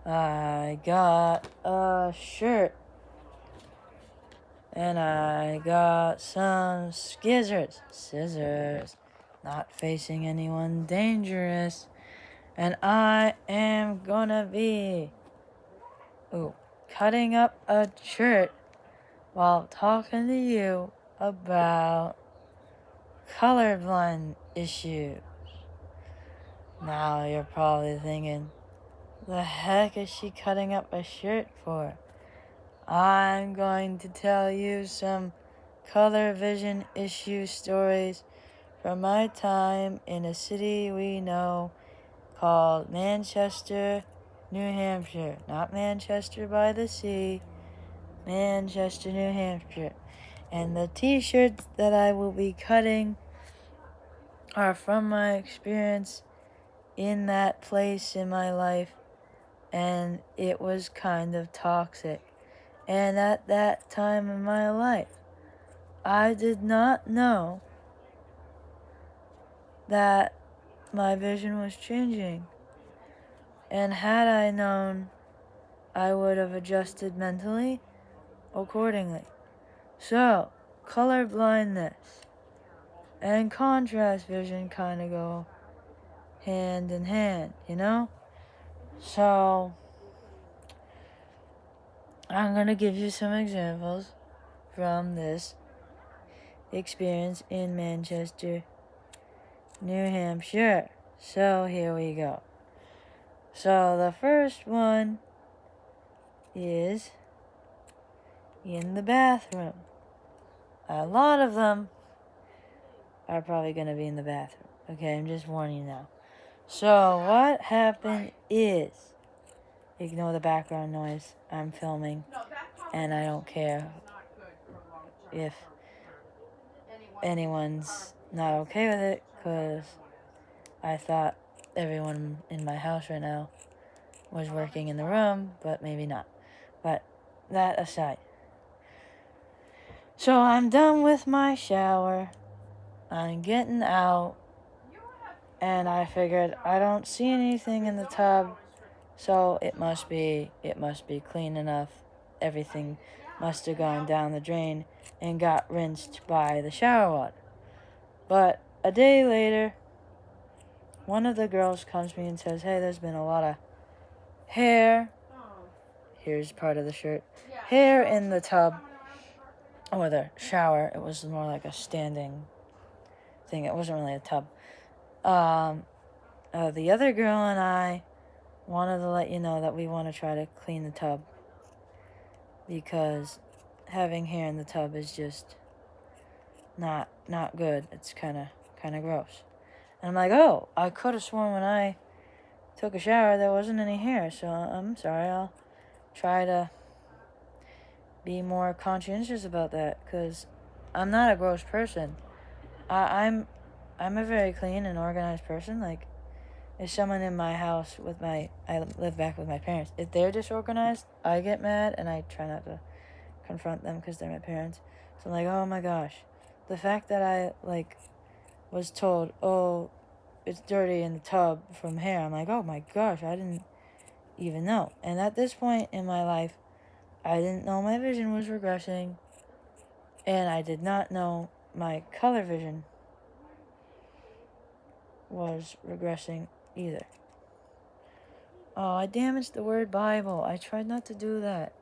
I got a shirt. And I got some scissors, not facing anyone dangerous. And I am gonna be, cutting up a shirt while talking to you about colorblind issues. Now you're probably thinking, the heck is she cutting up a shirt for? I'm going to tell you some color vision issue stories from my time in a city we know called Manchester, New Hampshire. Not Manchester by the sea, Manchester, New Hampshire. And the t-shirts that I will be cutting are from my experience in that place in my life, and it was kind of toxic. And at that time in my life, I did not know that my vision was changing. And had I known, I would have adjusted mentally accordingly. So, color blindness and contrast vision kind of go hand in hand, you know? So, I'm going to give you some examples from this experience in Manchester, New Hampshire. So, here we go. So, the first one is in the bathroom. A lot of them are probably going to be in the bathroom. Okay, I'm just warning you now. So, what happened is, ignore the background noise. I'm filming, and I don't care if anyone's not okay with it, because I thought everyone in my house right now was working in the room, but maybe not. But that aside. So, I'm done with my shower. I'm getting out, and I figured I don't see anything in the tub, so it must be clean enough. Everything must have gone down the drain and got rinsed by the shower water. But a day later, one of the girls comes to me and says, "Hey, there's been a lot of hair." Here's part of the shirt. Hair in the tub, or the shower. It was more like a standing thing. It wasn't really a tub. The other girl and I wanted to let you know that we want to try to clean the tub, because having hair in the tub is just not good. It's kind of gross. And I'm like, oh, I could have sworn when I took a shower there wasn't any hair, so I'm sorry. I'll try to be more conscientious about that, because I'm not a gross person. I'm a very clean and organized person. Like, if someone in my house I live back with my parents, if they're disorganized, I get mad and I try not to confront them because they're my parents. So I'm like, oh my gosh, the fact that I was told, oh, it's dirty in the tub from hair, I'm like, oh my gosh, I didn't even know. And at this point in my life, I didn't know my vision was regressing, and I did not know my color vision was regressing either. Oh, I damaged the word Bible. I tried not to do that.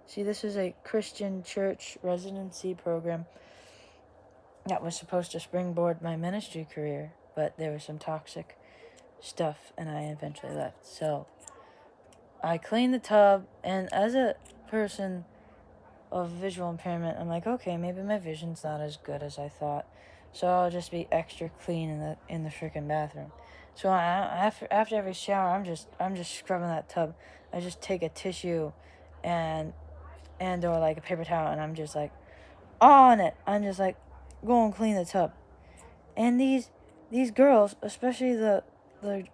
See, this is a Christian church residency program that was supposed to springboard my ministry career, but there was some toxic stuff, and I eventually left. So, I cleaned the tub, and as a person of visual impairment, I'm like, okay, maybe my vision's not as good as I thought, so I'll just be extra clean in the freaking bathroom. So after every shower, I'm just scrubbing that tub. I just take a tissue and or like a paper towel, and I'm just like on it. I'm just like, go and clean the tub. And these girls, especially the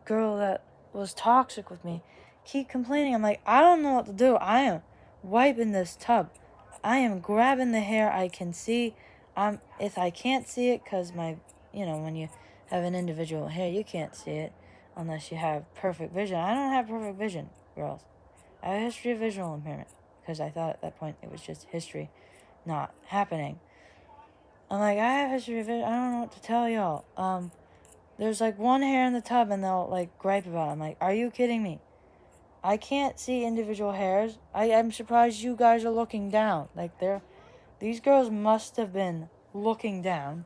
girl that was toxic with me, keep complaining. I'm like, I don't know what to do. I am wiping this tub. I am grabbing the hair I can see. If I can't see it, because when you have an individual hair, you can't see it unless you have perfect vision. I don't have perfect vision, girls. I have a history of visual impairment. Because I thought at that point it was just history not happening. I'm like, I have a history of visual, I don't know what to tell y'all. There's like one hair in the tub and they'll like gripe about it. I'm like, are you kidding me? I can't see individual hairs. I'm surprised you guys are looking down. Like these girls must have been looking down.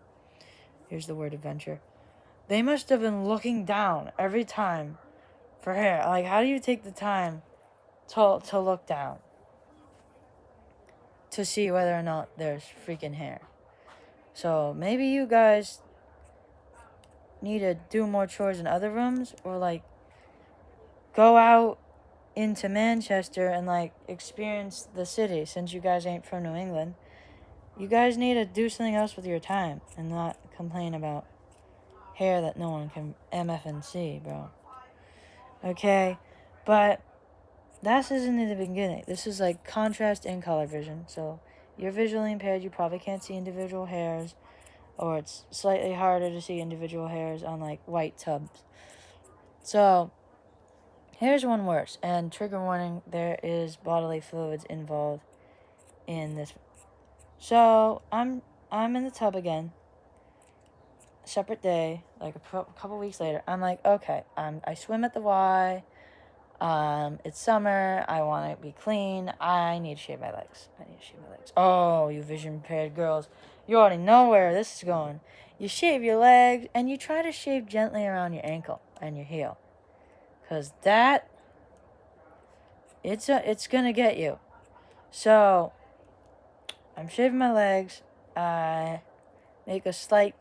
Here's the word adventure. They must have been looking down every time for hair. Like, how do you take the time to look down to see whether or not there's freaking hair? So maybe you guys need to do more chores in other rooms, or like go out into Manchester and like experience the city. Since you guys ain't from New England, you guys need to do something else with your time and not complain about hair that no one can MF and see, bro. Okay, but this isn't in the beginning. This is like contrast and color vision. So you're visually impaired, you probably can't see individual hairs, or it's slightly harder to see individual hairs on like white tubs. So here's one worse, and trigger warning, there is bodily fluids involved in this. So I'm in the tub again, separate day, like a couple weeks later. I'm like, okay, I swim at the Y. It's summer. I want to be clean. I need to shave my legs. Oh, you vision impaired girls, you already know where this is going. You shave your legs and you try to shave gently around your ankle and your heel, cause it's gonna get you. So I'm shaving my legs. I make a slight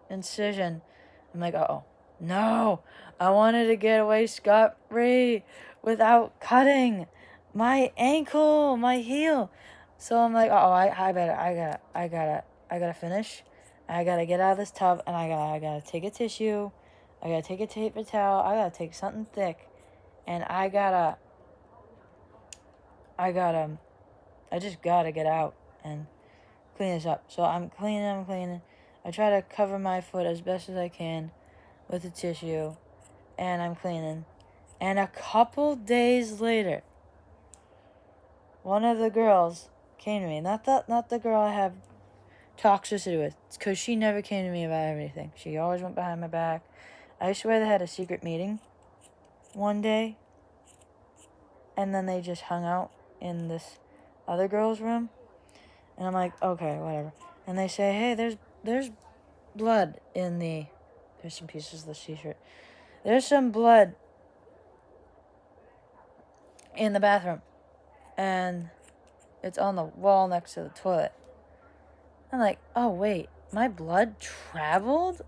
incision. I'm like, uh-oh. No, I wanted to get away scot-free without cutting my ankle, my heel. So I'm like, uh-oh, I gotta finish. I gotta get out of this tub, and I gotta take a tissue. I gotta take a paper towel. I gotta take something thick, and I just gotta get out and clean this up. So I'm cleaning. I try to cover my foot as best as I can with a tissue, and I'm cleaning. And a couple days later, one of the girls came to me. Not the girl I have toxicity with, because she never came to me about anything. She always went behind my back. I swear they had a secret meeting one day, and then they just hung out in this other girl's room. And I'm like, okay, whatever. And they say, hey, there's blood in the... There's some pieces of the t-shirt. There's some blood in the bathroom. And it's on the wall next to the toilet. I'm like, oh, wait. My blood traveled?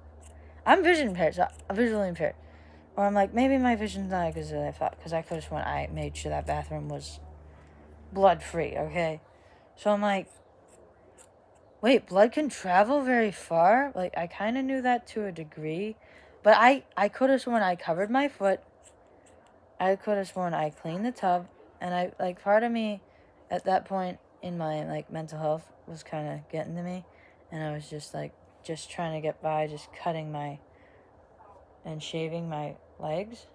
I'm visually impaired. Or I'm like, maybe my vision's not as good as I thought. Because I could have sworn I made sure that bathroom was blood-free, okay? So I'm like, wait, blood can travel very far? Like, I kind of knew that to a degree. But I could have sworn I covered my foot. I could have sworn I cleaned the tub. And part of me at that point in my, mental health was kind of getting to me. And I was just trying to get by, just cutting and shaving my legs.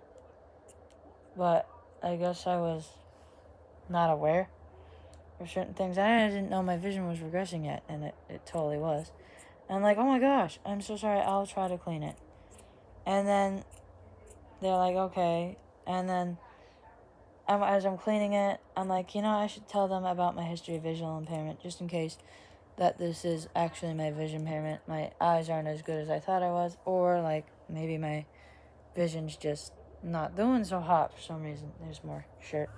But I guess I was not aware of certain things. I didn't know my vision was regressing yet, and it totally was. And I'm like, oh my gosh, I'm so sorry, I'll try to clean it. And then they're like, okay. And then as I'm cleaning it, I'm like, I should tell them about my history of visual impairment, just in case that this is actually my vision impairment. My eyes aren't as good as I thought I was, or maybe my vision's just not doing so hot for some reason. There's more shirt.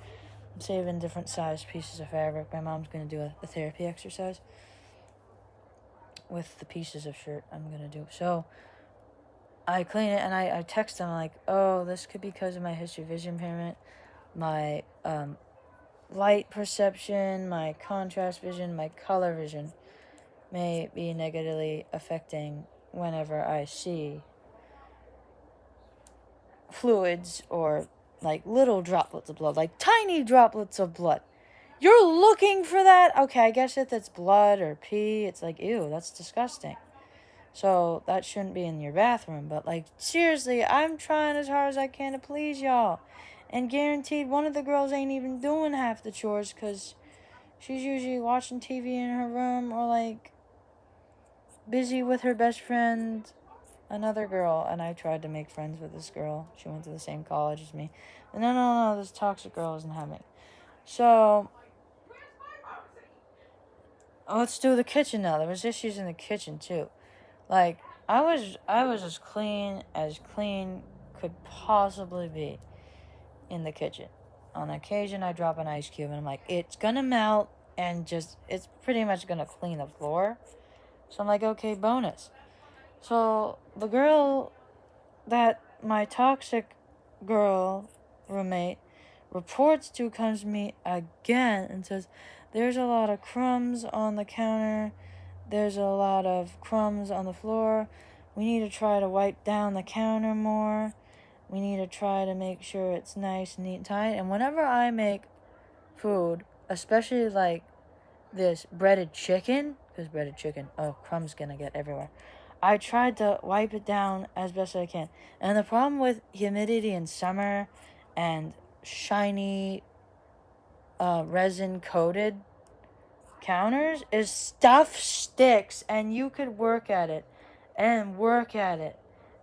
I'm saving different size pieces of fabric. My mom's going to do a therapy exercise with the pieces of shirt I'm going to do. So I clean it, and I text them like, oh, this could be because of my history of vision impairment, my light perception, my contrast vision, my color vision may be negatively affecting whenever I see fluids or little droplets of blood, tiny droplets of blood. You're looking for that? Okay, I guess if it's blood or pee, it's ew, that's disgusting. So that shouldn't be in your bathroom. But seriously, I'm trying as hard as I can to please y'all. And guaranteed one of the girls ain't even doing half the chores because she's usually watching TV in her room or, like, busy with her best friend, another girl. And I tried to make friends with this girl. She went to the same college as me. And no, this toxic girl isn't having. So, let's do the kitchen now. There was issues in the kitchen, too. Like, I was as clean could possibly be in the kitchen. On occasion, I drop an ice cube and I'm like, it's gonna melt and just, it's pretty much gonna clean the floor. So I'm like, okay, bonus. So the girl that my toxic girl roommate reports to comes to me again and says, there's a lot of crumbs on the counter. There's a lot of crumbs on the floor. We need to try to wipe down the counter more. We need to try to make sure it's nice, neat, and tight. And whenever I make food, especially like this breaded chicken, because breaded chicken, oh, crumbs gonna get everywhere. I tried to wipe it down as best I can. And the problem with humidity in summer and shiny resin coated counters is stuff sticks, and you could work at it and work at it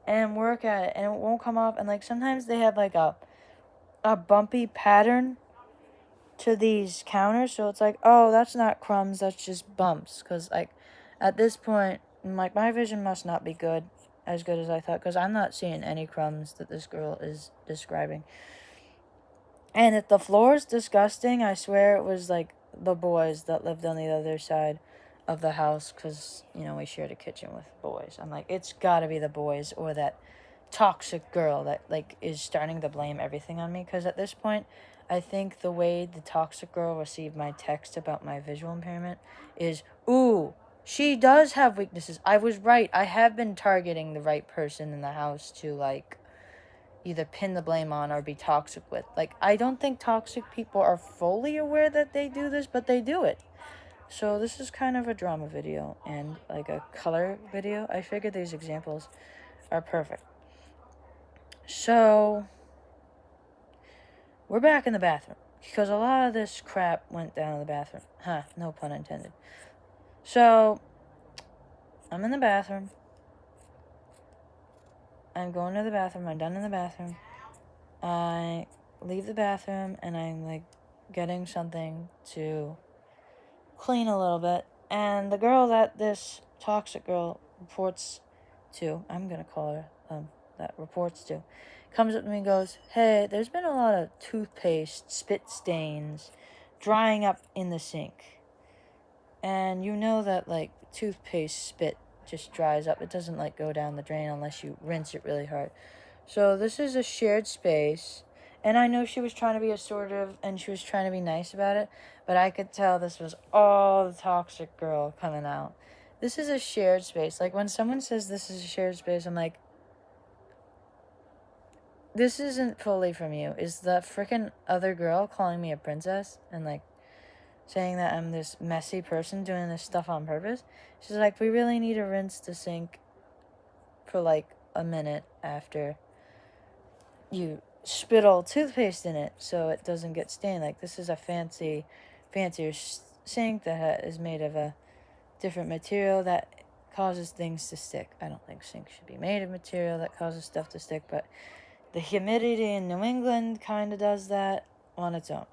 and work at it and it won't come off. And like sometimes they have like a bumpy pattern to these counters, so it's like, oh, that's not crumbs, that's just bumps. Because like at this point, like, my vision must not be as good as I thought, because I'm not seeing any crumbs that this girl is describing. And if the floor is disgusting, I swear it was like the boys that lived on the other side of the house, because, you know, we shared a kitchen with boys. I'm like, it's gotta be the boys or that toxic girl that, like, is starting to blame everything on me. Because at this point, I think the way the toxic girl received my text about my visual impairment is, ooh, she does have weaknesses. I was right. I have been targeting the right person in the house to, like, either pin the blame on or be toxic with. Like, I don't think toxic people are fully aware that they do this, but they do it. So this is kind of a drama video and like a color video. I figured these examples are perfect. So we're back in the bathroom because a lot of this crap went down in the bathroom. No pun intended. So I'm in the bathroom. I'm going to the bathroom. I'm done in the bathroom. I leave the bathroom and I'm like getting something to clean a little bit. And the girl that this toxic girl reports to, I'm going to call her that reports to, comes up to me and goes, hey, there's been a lot of toothpaste spit stains drying up in the sink. And you know that, like, toothpaste spit just dries up. It doesn't, like, go down the drain unless you rinse it really hard. So this is a shared space. And I know she was trying to be assertive and she was trying to be nice about it. But I could tell this was all the toxic girl coming out. This is a shared space. Like, when someone says this is a shared space, I'm like, this isn't fully from you. Is the freaking other girl calling me a princess and, like, saying that I'm this messy person doing this stuff on purpose? She's like, we really need to rinse the sink for, like, a minute after you spit all toothpaste in it so it doesn't get stained. Like, this is a fancier sink that is made of a different material that causes things to stick. I don't think sinks should be made of material that causes stuff to stick, but the humidity in New England kind of does that on its own.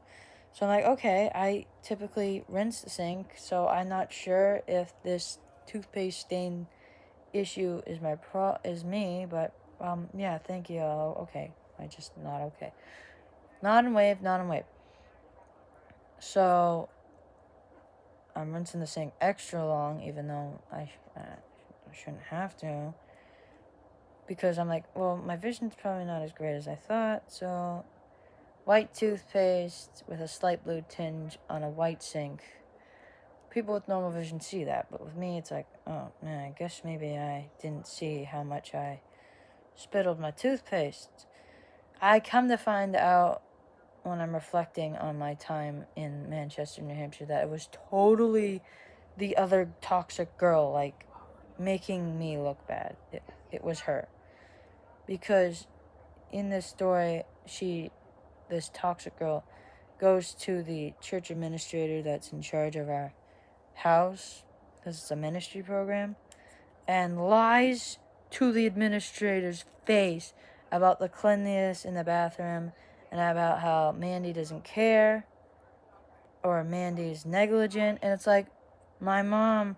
So I'm like, okay, I typically rinse the sink, so I'm not sure if this toothpaste stain issue is me, but yeah, thank you. Okay, I just not okay. Not in wave. So I'm rinsing the sink extra long, even though I shouldn't have to, because I'm like, well, my vision's probably not as great as I thought. So white toothpaste with a slight blue tinge on a white sink. People with normal vision see that, but with me, it's like, oh man, I guess maybe I didn't see how much I spittled my toothpaste. I come to find out when I'm reflecting on my time in Manchester, New Hampshire, that it was totally the other toxic girl, like, making me look bad. It was her. Because in this story, she this toxic girl goes to the church administrator that's in charge of our house, because it's a ministry program, and lies to the administrator's face about the cleanliness in the bathroom and about how Mandy doesn't care or Mandy's negligent. And it's like, my mom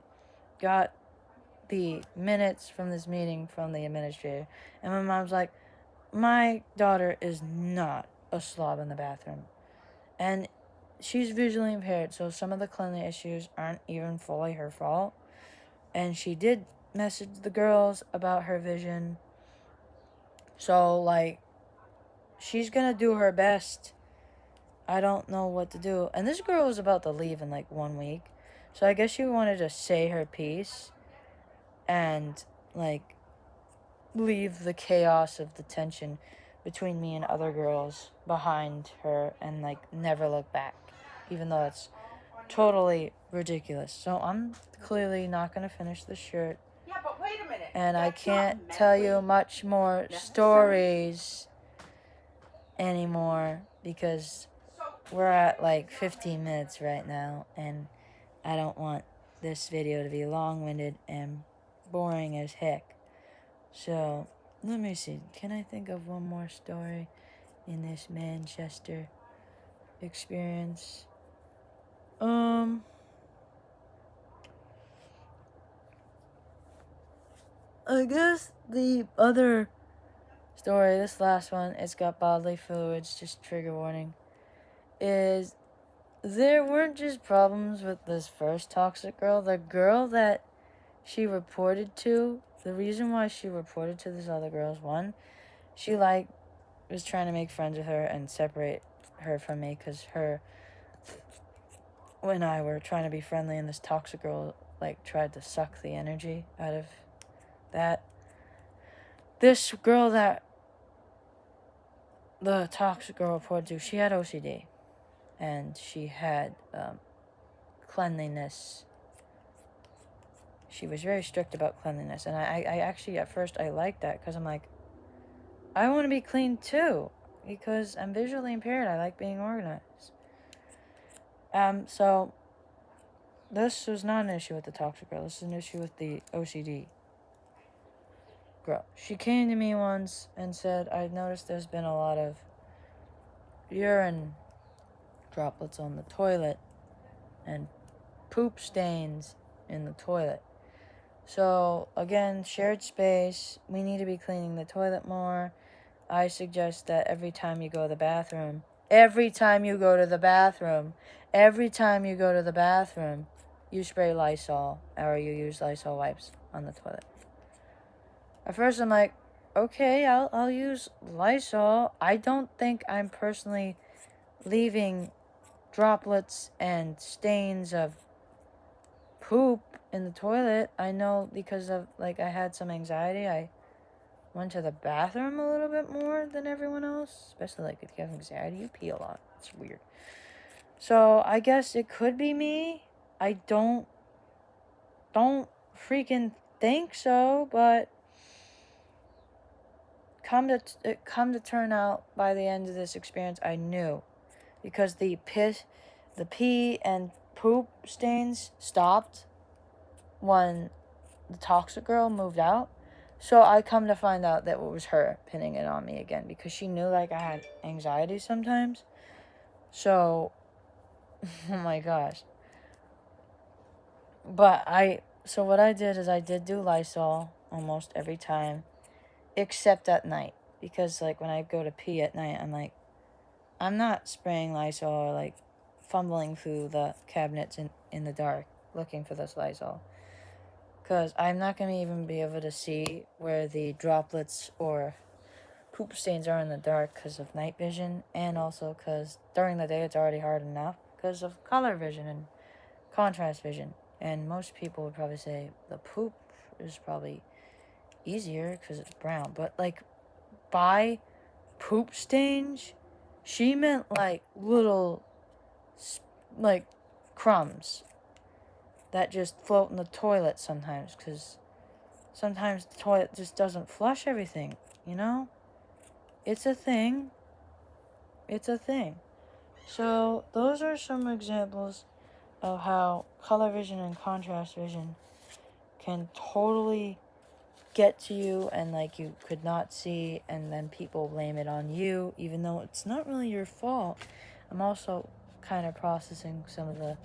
got the minutes from this meeting from the administrator, and my mom's like, my daughter is not a slob in the bathroom. And she's visually impaired, so some of the cleanliness issues aren't even fully her fault. And she did message the girls about her vision. So, like, she's gonna do her best. I don't know what to do. And this girl was about to leave in, like, 1 week. So I guess she wanted to say her piece and, like, leave the chaos of the tension between me and other girls behind her and, like, never look back. Even though it's totally ridiculous. So I'm clearly not going to finish the shirt. Yeah, but wait a minute. And I can't tell you much more stories anymore because we're at like 15 minutes right now, and I don't want this video to be long-winded and boring as heck. So let me see. Can I think of one more story in this Manchester experience? I guess the other story, this last one, it's got bodily fluids, just trigger warning, is there weren't just problems with this first toxic girl. The girl that she reported to, the reason why she reported to this other girl is, one, she, like, was trying to make friends with her and separate her from me because her and I were trying to be friendly, and this toxic girl, like, tried to suck the energy out of that. This girl that the toxic girl reported to, she had OCD, and she had cleanliness. She was very strict about cleanliness, and I actually, at first, I liked that, because I'm like, I want to be clean too, because I'm visually impaired. I like being organized. So this was not an issue with the toxic girl. This is an issue with the OCD girl. She came to me once and said, I noticed there's been a lot of urine droplets on the toilet and poop stains in the toilet. So, again, shared space. We need to be cleaning the toilet more. I suggest that every time you go to the bathroom, you spray Lysol, or you use Lysol wipes on the toilet. At first, I'm like, okay, I'll use Lysol. I don't think I'm personally leaving droplets and stains of poop in the toilet. I know because of, like, I had some anxiety. I went to the bathroom a little bit more than everyone else. Especially, like, if you have anxiety, you pee a lot. It's weird. So, I guess it could be me. I don't freaking think so, but come to turn out by the end of this experience, I knew. Because the pee and poop stains stopped when the toxic girl moved out. So I come to find out that it was her pinning it on me again, because she knew, like, I had anxiety sometimes. So, oh my gosh. But so what I did is I did do Lysol almost every time, except at night. Because, like, when I go to pee at night, I'm like, I'm not spraying Lysol or, like, fumbling through the cabinets in the dark looking for this Lysol. Because I'm not going to even be able to see where the droplets or poop stains are in the dark because of night vision. And also because during the day it's already hard enough because of color vision and contrast vision. And most people would probably say the poop is probably easier because it's brown. But, like, by poop stains, she meant, like, little, like, crumbs that just float in the toilet sometimes, because sometimes the toilet just doesn't flush everything, you know? It's a thing. It's a thing. So those are some examples of how color vision and contrast vision can totally get to you, and like you could not see, and then people blame it on you even though it's not really your fault. I'm also kind of processing some of the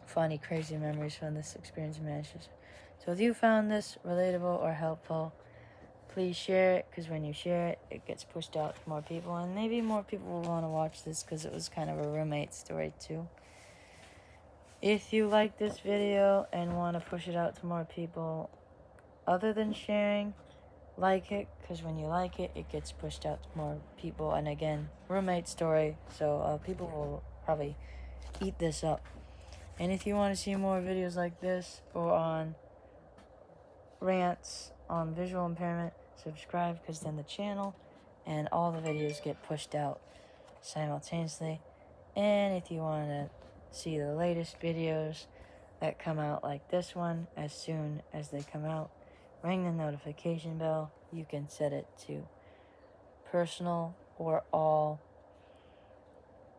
funny, crazy memories from this experience in Manchester. So if you found this relatable or helpful, please share it, because when you share it, it gets pushed out to more people, and maybe more people will want to watch this because it was kind of a roommate story too. If you like this video and want to push it out to more people, other than sharing, like it, because when you like it, it gets pushed out to more people. And again, roommate story, so people will probably eat this up. And if you want to see more videos like this or on rants on visual impairment, subscribe, because then the channel and all the videos get pushed out simultaneously. And if you want to see the latest videos that come out, like this one, as soon as they come out, ring the notification bell. You can set it to personal or all,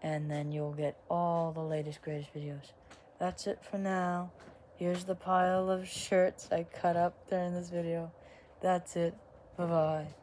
and then you'll get all the latest, greatest videos. That's it for now. Here's the pile of shirts I cut up during this video. That's it. Bye-bye.